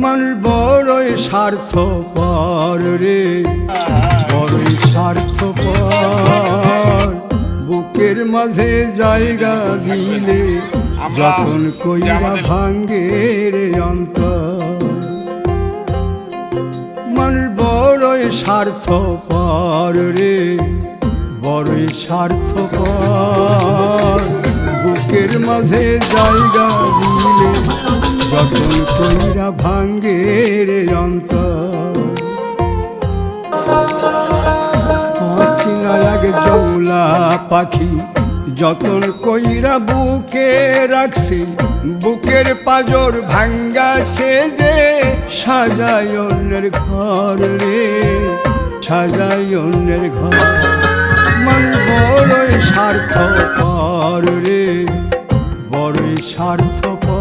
মানুষ বড়ই স্বার্থপর রে, বড়ই স্বার্থপর। বুকের মাঝে জায়গা দিলে যখন কইরা ভাঙ্গে রে অন্তর। মানুষ বড়ই স্বার্থপর রে, বড়ই স্বার্থপর। বুকের মাঝে জায়গা দিলে যখন কইরা ভাঙ্গে রে অন্তর। অচিনা লাগে জংলা পাখি যতন কইরা বুকে রাখছি, বুকের পাজর ভাঙ্গা সে যে সাজায় অন্যের ঘর রে, সাজায় অন্যের ঘর। মানুষ বড়ই স্বার্থপর রে, বড়ই স্বার্থপর।